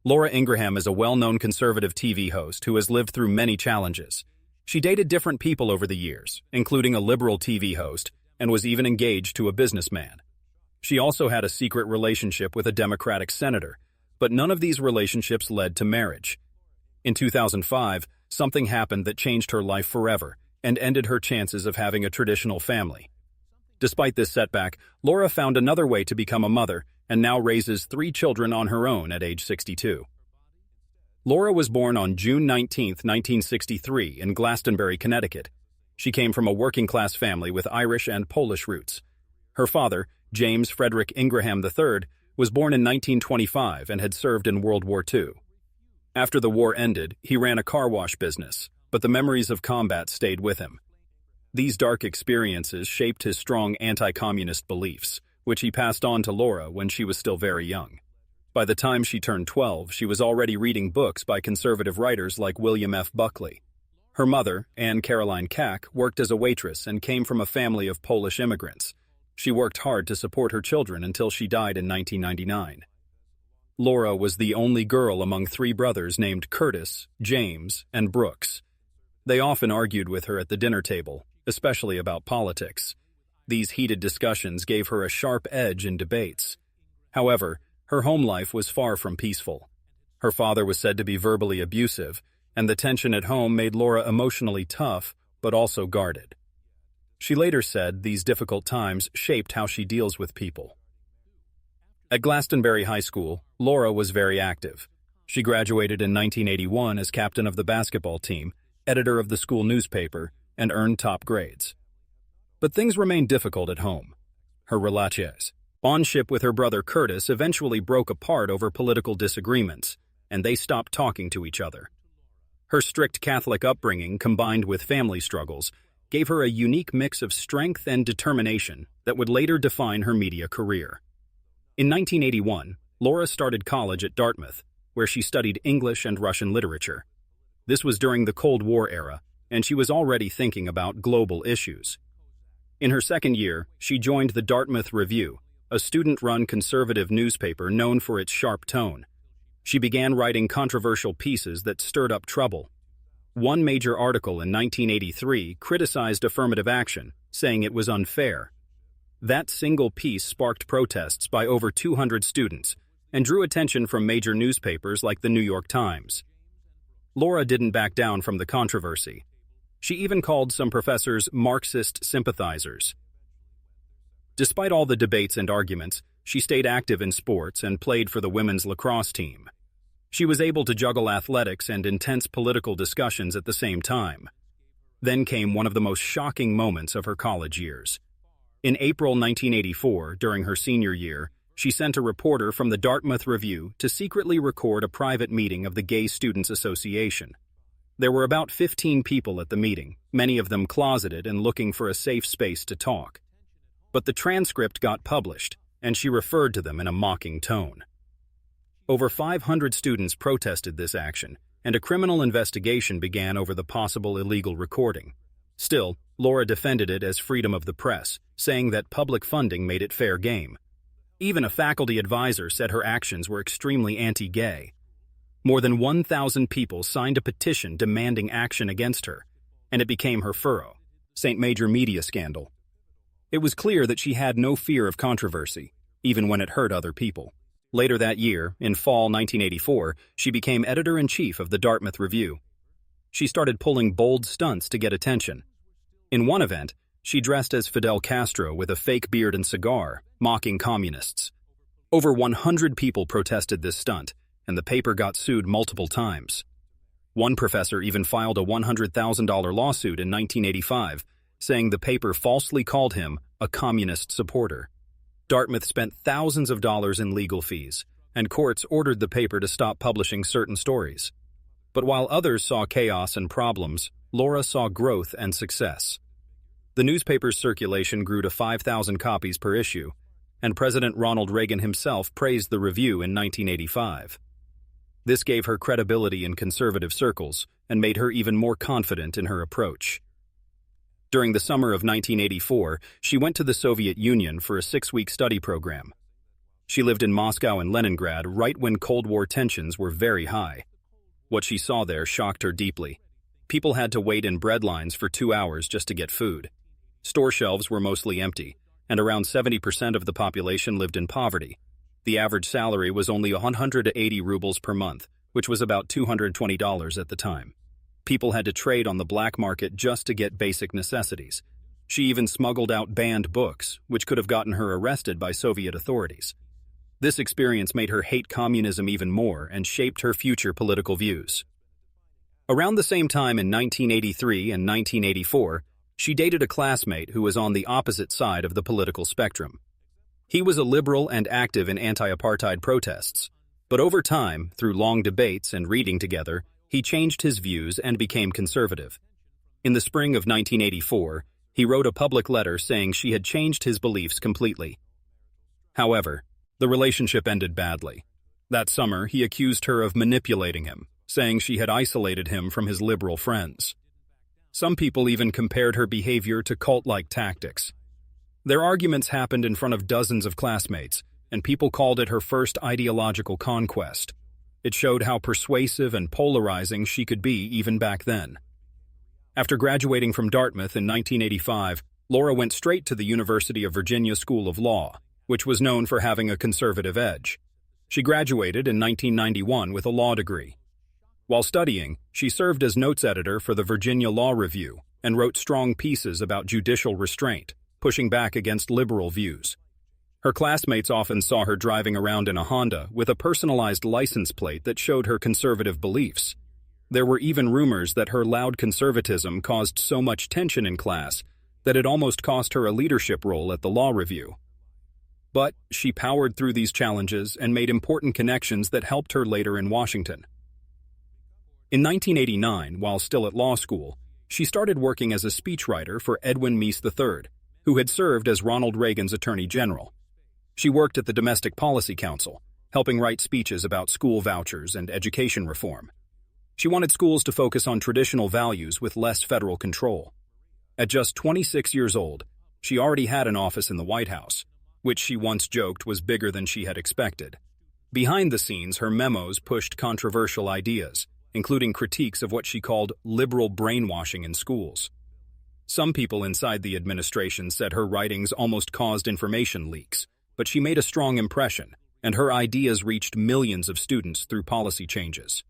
Laura Ingraham is a well-known conservative TV host who has lived through many challenges. She dated different people over the years, including a liberal TV host, and was even engaged to a businessman. She also had a secret relationship with a Democratic senator, but none of these relationships led to marriage. In 2005, something happened that changed her life forever and ended her chances of having a traditional family. Despite this setback, Laura found another way to become a mother and now raises 3 children on her own at age 62. Laura was born on June 19, 1963, in Glastonbury, Connecticut. She came from a working-class family with Irish and Polish roots. Her father, James Frederick Ingraham III, was born in 1925 and had served in World War II. After the war ended, he ran a car wash business, but the memories of combat stayed with him. These dark experiences shaped his strong anti-communist beliefs, which he passed on to Laura when she was still very young. By the time she turned 12, she was already reading books by conservative writers like William F. Buckley. Her mother, Anne Caroline Kack, worked as a waitress and came from a family of Polish immigrants. She worked hard to support her children until she died in 1999. Laura was the only girl among 3 brothers named Curtis, James, and Brooks. They often argued with her at the dinner table, especially about politics. These heated discussions gave her a sharp edge in debates. However, her home life was far from peaceful. Her father was said to be verbally abusive, and the tension at home made Laura emotionally tough, but also guarded. She later said these difficult times shaped how she deals with people. At Glastonbury High School, Laura was very active. She graduated in 1981 as captain of the basketball team, editor of the school newspaper, and earned top grades. But things remained difficult at home. Her relations with her brother Curtis eventually broke apart over political disagreements, and they stopped talking to each other. Her strict Catholic upbringing, combined with family struggles, gave her a unique mix of strength and determination that would later define her media career. In 1981, Laura started college at Dartmouth, where she studied English and Russian literature. This was during the Cold War era, and she was already thinking about global issues. In her second year, she joined the Dartmouth Review, a student-run conservative newspaper known for its sharp tone. She began writing controversial pieces that stirred up trouble. One major article in 1983 criticized affirmative action, saying it was unfair. That single piece sparked protests by over 200 students and drew attention from major newspapers like the New York Times. Laura didn't back down from the controversy. She even called some professors Marxist sympathizers. Despite all the debates and arguments, she stayed active in sports and played for the women's lacrosse team. She was able to juggle athletics and intense political discussions at the same time. Then came one of the most shocking moments of her college years. In April 1984, during her senior year, she sent a reporter from the Dartmouth Review to secretly record a private meeting of the Gay Students Association. There were about 15 people at the meeting, many of them closeted and looking for a safe space to talk. But the transcript got published, and she referred to them in a mocking tone. Over 500 students protested this action, and a criminal investigation began over the possible illegal recording. Still, Laura defended it as freedom of the press, saying that public funding made it fair game. Even a faculty advisor said her actions were extremely anti-gay. More than 1,000 people signed a petition demanding action against her, and it became her furrow, St. Major media scandal. It was clear that she had no fear of controversy, even when it hurt other people. Later that year, in fall 1984, she became editor-in-chief of the Dartmouth Review. She started pulling bold stunts to get attention. In one event, she dressed as Fidel Castro with a fake beard and cigar, mocking communists. Over 100 people protested this stunt, and the paper got sued multiple times. One professor even filed a $100,000 lawsuit in 1985, saying the paper falsely called him a communist supporter. Dartmouth spent thousands of dollars in legal fees, and courts ordered the paper to stop publishing certain stories. But while others saw chaos and problems, Laura saw growth and success. The newspaper's circulation grew to 5,000 copies per issue, and President Ronald Reagan himself praised the review in 1985. This gave her credibility in conservative circles and made her even more confident in her approach. During the summer of 1984, she went to the Soviet Union for a 6-week study program. She lived in Moscow and Leningrad right when Cold War tensions were very high. What she saw there shocked her deeply. People had to wait in bread lines for 2 hours just to get food. Store shelves were mostly empty, and around 70% of the population lived in poverty. The average salary was only 180 rubles per month, which was about $220 at the time. People had to trade on the black market just to get basic necessities. She even smuggled out banned books, which could have gotten her arrested by Soviet authorities. This experience made her hate communism even more and shaped her future political views. Around the same time in 1983 and 1984, she dated a classmate who was on the opposite side of the political spectrum. He was a liberal and active in anti-apartheid protests, but over time, through long debates and reading together, he changed his views and became conservative. In the spring of 1984, he wrote a public letter saying she had changed his beliefs completely. However, the relationship ended badly. That summer, he accused her of manipulating him, saying she had isolated him from his liberal friends. Some people even compared her behavior to cult-like tactics. Their arguments happened in front of dozens of classmates, and people called it her first ideological conquest. It showed how persuasive and polarizing she could be even back then. After graduating from Dartmouth in 1985, Laura went straight to the University of Virginia School of Law, which was known for having a conservative edge. She graduated in 1991 with a law degree. While studying, she served as notes editor for the Virginia Law Review and wrote strong pieces about judicial restraint, pushing back against liberal views. Her classmates often saw her driving around in a Honda with a personalized license plate that showed her conservative beliefs. There were even rumors that her loud conservatism caused so much tension in class that it almost cost her a leadership role at the Law Review. But she powered through these challenges and made important connections that helped her later in Washington. In 1989, while still at law school, she started working as a speechwriter for Edwin Meese III, who had served as Ronald Reagan's Attorney General. She worked at the Domestic Policy Council, helping write speeches about school vouchers and education reform. She wanted schools to focus on traditional values with less federal control. At just 26 years old, she already had an office in the White House, which she once joked was bigger than she had expected. Behind the scenes, her memos pushed controversial ideas, including critiques of what she called liberal brainwashing in schools. Some people inside the administration said her writings almost caused information leaks, but she made a strong impression, and her ideas reached millions of students through policy changes.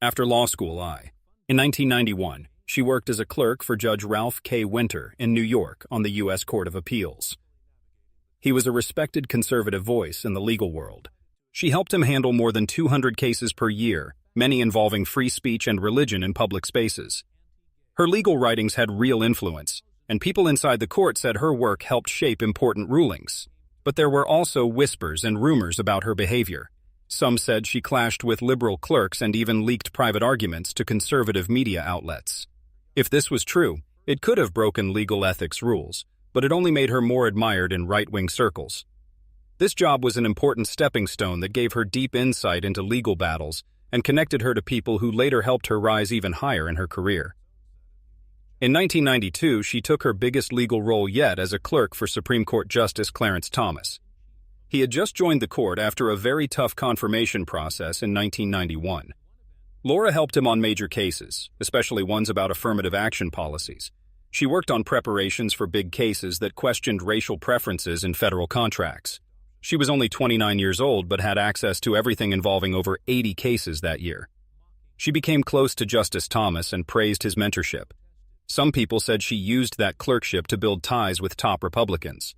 After law school, in 1991, she worked as a clerk for Judge Ralph K. Winter in New York on the U.S. Court of Appeals. He was a respected conservative voice in the legal world. She helped him handle more than 200 cases per year, many involving free speech and religion in public spaces. Her legal writings had real influence, and people inside the court said her work helped shape important rulings. But there were also whispers and rumors about her behavior. Some said she clashed with liberal clerks and even leaked private arguments to conservative media outlets. If this was true, it could have broken legal ethics rules, but it only made her more admired in right-wing circles. This job was an important stepping stone that gave her deep insight into legal battles and connected her to people who later helped her rise even higher in her career. In 1992, she took her biggest legal role yet as a clerk for Supreme Court Justice Clarence Thomas. He had just joined the court after a very tough confirmation process in 1991. Laura helped him on major cases, especially ones about affirmative action policies. She worked on preparations for big cases that questioned racial preferences in federal contracts. She was only 29 years old but had access to everything involving over 80 cases that year. She became close to Justice Thomas and praised his mentorship. Some people said she used that clerkship to build ties with top Republicans.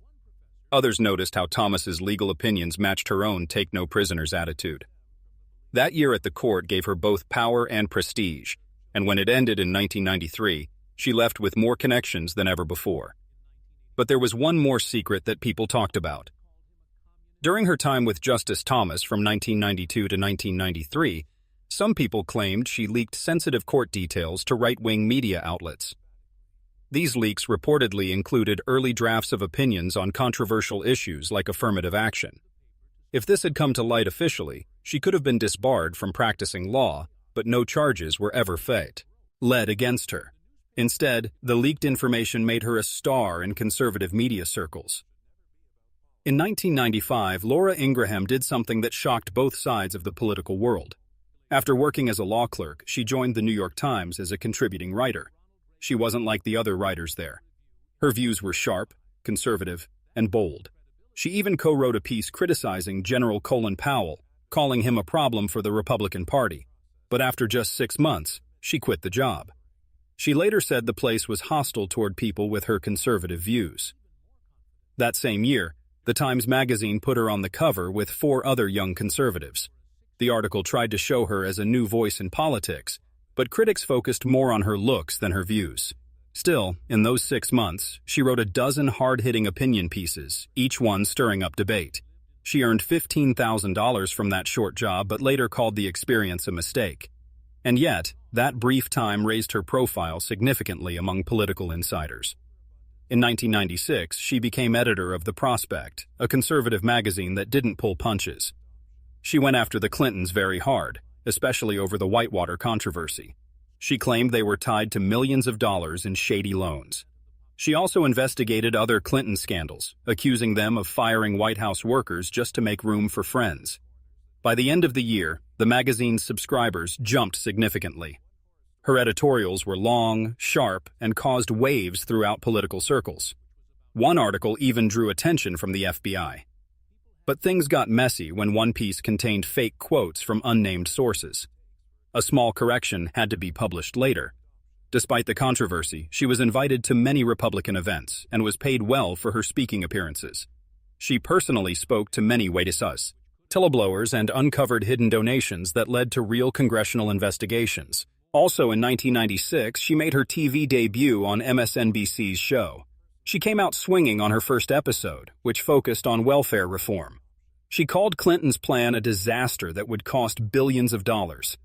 Others noticed how Thomas's legal opinions matched her own take-no-prisoners attitude. That year at the court gave her both power and prestige, and when it ended in 1993, she left with more connections than ever before. But there was one more secret that people talked about. During her time with Justice Thomas from 1992 to 1993, some people claimed she leaked sensitive court details to right-wing media outlets. These leaks reportedly included early drafts of opinions on controversial issues like affirmative action. If this had come to light officially, she could have been disbarred from practicing law, but no charges were ever led against her. Instead, the leaked information made her a star in conservative media circles. In 1995, Laura Ingraham did something that shocked both sides of the political world. After working as a law clerk, she joined the New York Times as a contributing writer. She wasn't like the other writers there. Her views were sharp, conservative, and bold. She even co-wrote a piece criticizing General Colin Powell, calling him a problem for the Republican Party. But after just 6 months, she quit the job. She later said the place was hostile toward people with her conservative views. That same year, the Times magazine put her on the cover with 4 other young conservatives. The article tried to show her as a new voice in politics, but critics focused more on her looks than her views. Still, in those 6 months, she wrote a dozen hard-hitting opinion pieces, each one stirring up debate. She earned $15,000 from that short job, but later called the experience a mistake. And yet, that brief time raised her profile significantly among political insiders. In 1996, she became editor of The Prospect, a conservative magazine that didn't pull punches. She went after the Clintons very hard, especially over the Whitewater controversy. She claimed they were tied to millions of dollars in shady loans. She also investigated other Clinton scandals, accusing them of firing White House workers just to make room for friends. By the end of the year, the magazine's subscribers jumped significantly. Her editorials were long, sharp, and caused waves throughout political circles. One article even drew attention from the FBI. But things got messy when one piece contained fake quotes from unnamed sources. A small correction had to be published later. Despite the controversy, she was invited to many Republican events and was paid well for her speaking appearances. She personally spoke to many whistleblowers and uncovered hidden donations that led to real congressional investigations. Also in 1996, she made her TV debut on MSNBC's show. She came out swinging on her first episode, which focused on welfare reform. She called Clinton's plan a disaster that would cost billions of dollars.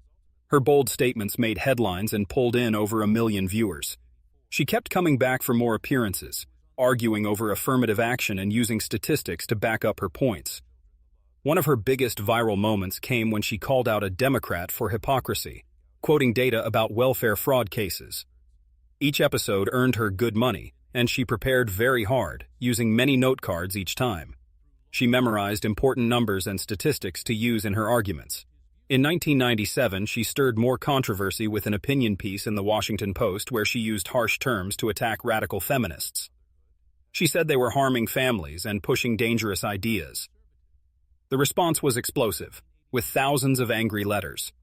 Her bold statements made headlines and pulled in over 1 million viewers. She kept coming back for more appearances, arguing over affirmative action and using statistics to back up her points. One of her biggest viral moments came when she called out a Democrat for hypocrisy, quoting data about welfare fraud cases. Each episode earned her good money, and she prepared very hard, using many note cards each time. She memorized important numbers and statistics to use in her arguments. In 1997, she stirred more controversy with an opinion piece in the Washington Post where she used harsh terms to attack radical feminists. She said they were harming families and pushing dangerous ideas. The response was explosive, with thousands of angry letters.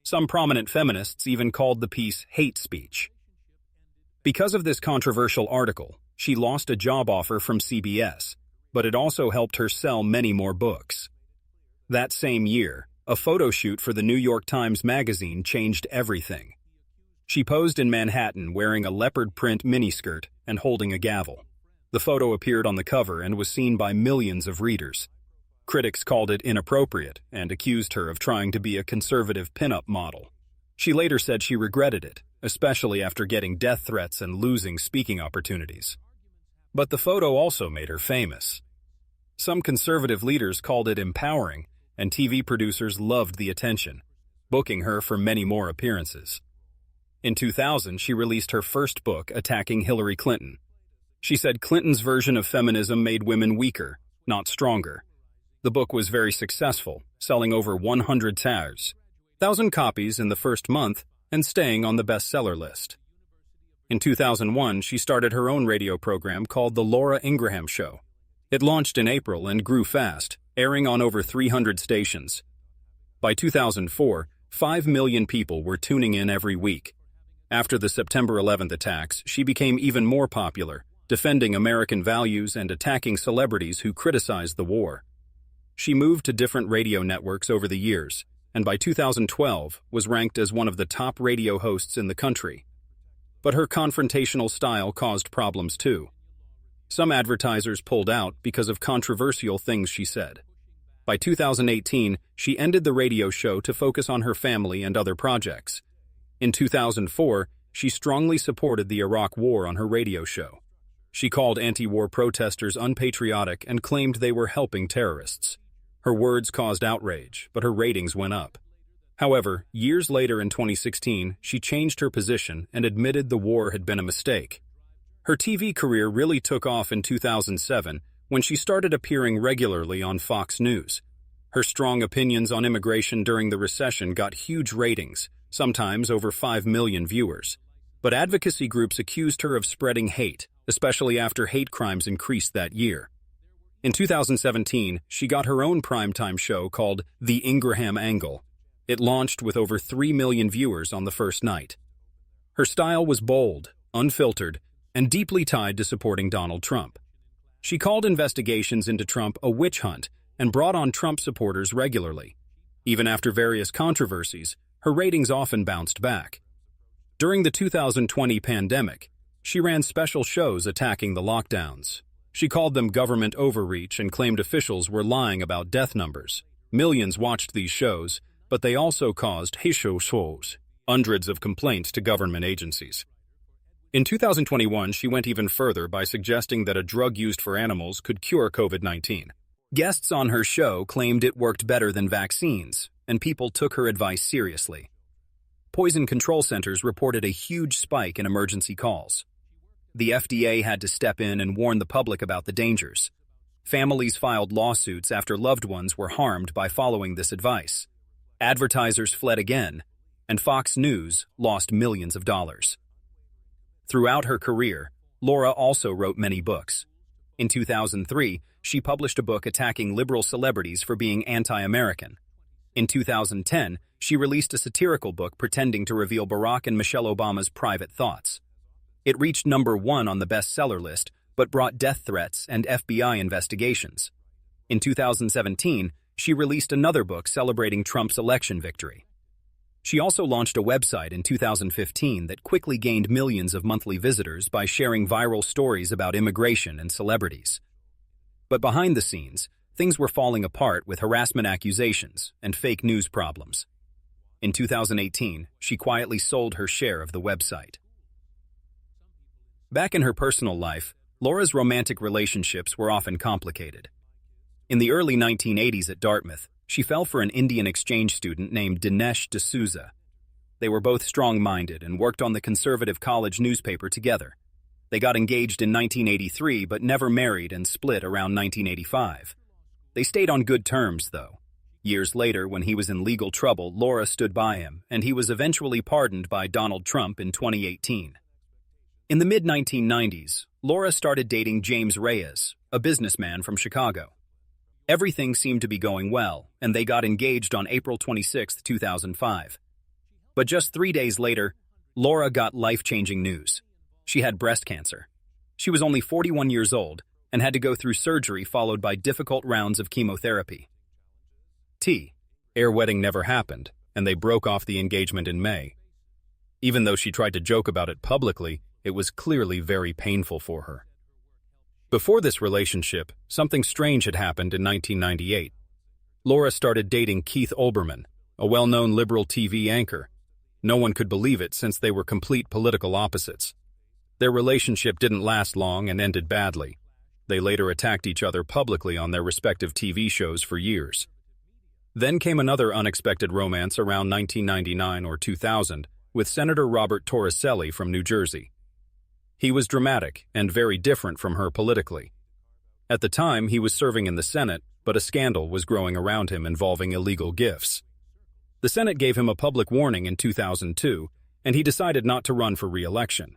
Some prominent feminists even called the piece hate speech. Because of this controversial article, she lost a job offer from CBS, but it also helped her sell many more books. That same year, a photo shoot for the New York Times magazine changed everything. She posed in Manhattan wearing a leopard print miniskirt and holding a gavel. The photo appeared on the cover and was seen by millions of readers. Critics called it inappropriate and accused her of trying to be a conservative pinup model. She later said she regretted it, especially after getting death threats and losing speaking opportunities. But the photo also made her famous. Some conservative leaders called it empowering, and TV producers loved the attention, booking her for many more appearances. In 2000, she released her first book attacking Hillary Clinton. She said Clinton's version of feminism made women weaker, not stronger. The book was very successful, selling over 100,000 copies in the first month and staying on the bestseller list. In 2001, she started her own radio program called The Laura Ingraham Show. It launched in April and grew fast, airing on over 300 stations. By 2004, 5 million people were tuning in every week. After the September 11th attacks, she became even more popular, defending American values and attacking celebrities who criticized the war. She moved to different radio networks over the years, and by 2012 was ranked as one of the top radio hosts in the country. But her confrontational style caused problems too. Some advertisers pulled out because of controversial things she said. By 2018, she ended the radio show to focus on her family and other projects. In 2004, she strongly supported the Iraq War on her radio show. She called anti-war protesters unpatriotic and claimed they were helping terrorists. Her words caused outrage, but her ratings went up. However, years later in 2016, she changed her position and admitted the war had been a mistake. Her TV career really took off in 2007 when she started appearing regularly on Fox News. Her strong opinions on immigration during the recession got huge ratings, sometimes over 5 million viewers. But advocacy groups accused her of spreading hate, especially after hate crimes increased that year. In 2017, she got her own primetime show called The Ingraham Angle. It launched with over 3 million viewers on the first night. Her style was bold, unfiltered, and deeply tied to supporting Donald Trump. She called investigations into Trump a witch hunt and brought on Trump supporters regularly. Even after various controversies, her ratings often bounced back. During the 2020 pandemic, she ran special shows attacking the lockdowns. She called them government overreach and claimed officials were lying about death numbers. Millions watched these shows, but they also caused hundreds of complaints to government agencies. In 2021, she went even further by suggesting that a drug used for animals could cure COVID-19. Guests on her show claimed it worked better than vaccines, and people took her advice seriously. Poison control centers reported a huge spike in emergency calls. The FDA had to step in and warn the public about the dangers. Families filed lawsuits after loved ones were harmed by following this advice. Advertisers fled again, and Fox News lost millions of dollars. Throughout her career, Laura also wrote many books. In 2003, she published a book attacking liberal celebrities for being anti-American. In 2010, she released a satirical book pretending to reveal Barack and Michelle Obama's private thoughts. It reached #1 on the bestseller list, but brought death threats and FBI investigations. In 2017, she released another book celebrating Trump's election victory. She also launched a website in 2015 that quickly gained millions of monthly visitors by sharing viral stories about immigration and celebrities. But behind the scenes, things were falling apart with harassment accusations and fake news problems. In 2018, she quietly sold her share of the website. Back in her personal life, Laura's romantic relationships were often complicated. In the early 1980s at Dartmouth, she fell for an Indian exchange student named Dinesh D'Souza. They were both strong-minded and worked on the conservative college newspaper together. They got engaged in 1983 but never married and split around 1985. They stayed on good terms, though. Years later, when he was in legal trouble, Laura stood by him, and he was eventually pardoned by Donald Trump in 2018. In the mid-1990s, Laura started dating James Reyes, a businessman from Chicago. Everything seemed to be going well, and they got engaged on April 26, 2005. But just 3 days later, Laura got life-changing news. She had breast cancer. She was only 41 years old and had to go through surgery followed by difficult rounds of chemotherapy. Their wedding never happened, and they broke off the engagement in May. Even though she tried to joke about it publicly, it was clearly very painful for her. Before this relationship, something strange had happened in 1998. Laura started dating Keith Olbermann, a well-known liberal TV anchor. No one could believe it since they were complete political opposites. Their relationship didn't last long and ended badly. They later attacked each other publicly on their respective TV shows for years. Then came another unexpected romance around 1999 or 2000 with Senator Robert Torricelli from New Jersey. He was dramatic and very different from her politically. At the time, he was serving in the Senate, but a scandal was growing around him involving illegal gifts. The Senate gave him a public warning in 2002, and he decided not to run for re-election.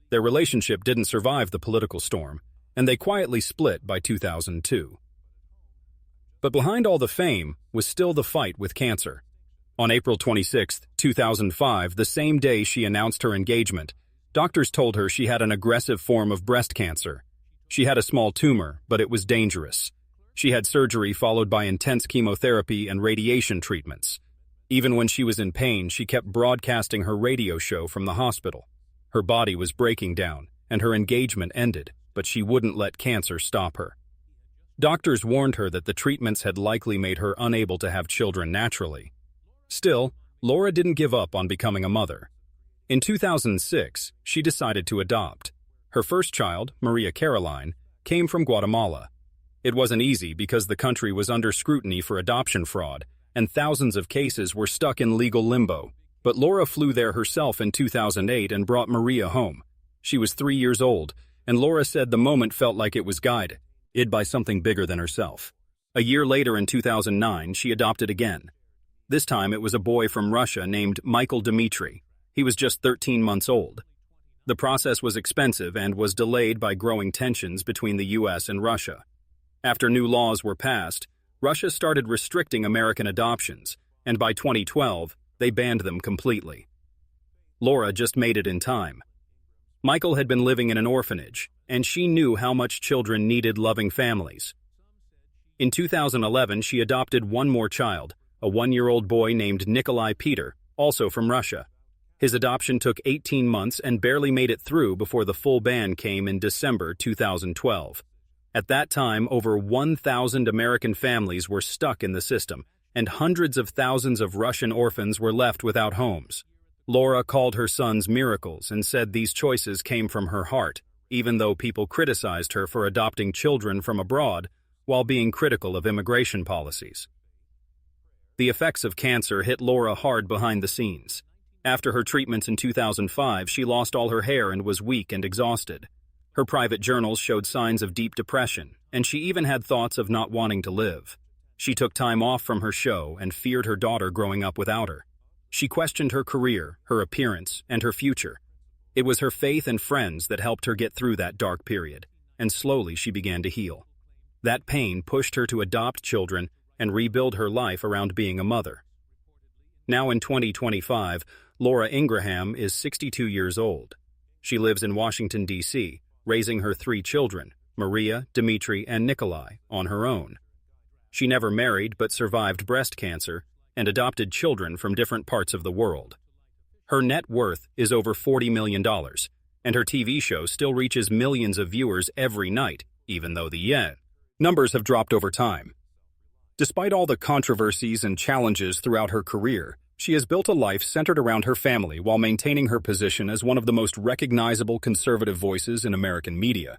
Their relationship didn't survive the political storm, and they quietly split by 2002. But behind all the fame was still the fight with cancer. On April 26, 2005, the same day she announced her engagement, doctors told her she had an aggressive form of breast cancer. She had a small tumor, but it was dangerous. She had surgery followed by intense chemotherapy and radiation treatments. Even when she was in pain, she kept broadcasting her radio show from the hospital. Her body was breaking down, and her engagement ended, but she wouldn't let cancer stop her. Doctors warned her that the treatments had likely made her unable to have children naturally. Still, Laura didn't give up on becoming a mother. In 2006, she decided to adopt. Her first child, Maria Caroline, came from Guatemala. It wasn't easy because the country was under scrutiny for adoption fraud, and thousands of cases were stuck in legal limbo. But Laura flew there herself in 2008 and brought Maria home. She was 3 years old, and Laura said the moment felt like it was guided. id by something bigger than herself. A year later in 2009, she adopted again. This time it was a boy from Russia named Michael Dmitry. He was just 13 months old. The process was expensive and was delayed by growing tensions between the US and Russia. After new laws were passed, Russia started restricting American adoptions, and by 2012, they banned them completely. Laura just made it in time. Michael had been living in an orphanage, and she knew how much children needed loving families. In 2011, she adopted one more child, a 1-year-old boy named Nikolai Peter, also from Russia. His adoption took 18 months and barely made it through before the full ban came in December 2012. At that time, over 1,000 American families were stuck in the system, and hundreds of thousands of Russian orphans were left without homes. Laura called her sons miracles and said these choices came from her heart, even though people criticized her for adopting children from abroad while being critical of immigration policies. The effects of cancer hit Laura hard behind the scenes. After her treatments in 2005, she lost all her hair and was weak and exhausted. Her private journals showed signs of deep depression, and she even had thoughts of not wanting to live. She took time off from her show and feared her daughter growing up without her. She questioned her career, her appearance, and her future. It was her faith and friends that helped her get through that dark period, and slowly she began to heal. That pain pushed her to adopt children and rebuild her life around being a mother. Now in 2025, Laura Ingraham is 62 years old. She lives in Washington, D.C., raising her 3 children, Maria, Dmitry, and Nikolai, on her own. She never married but survived breast cancer and adopted children from different parts of the world. Her net worth is over $40 million, and her TV show still reaches millions of viewers every night, even though the numbers have dropped over time. Despite all the controversies and challenges throughout her career, she has built a life centered around her family while maintaining her position as one of the most recognizable conservative voices in American media.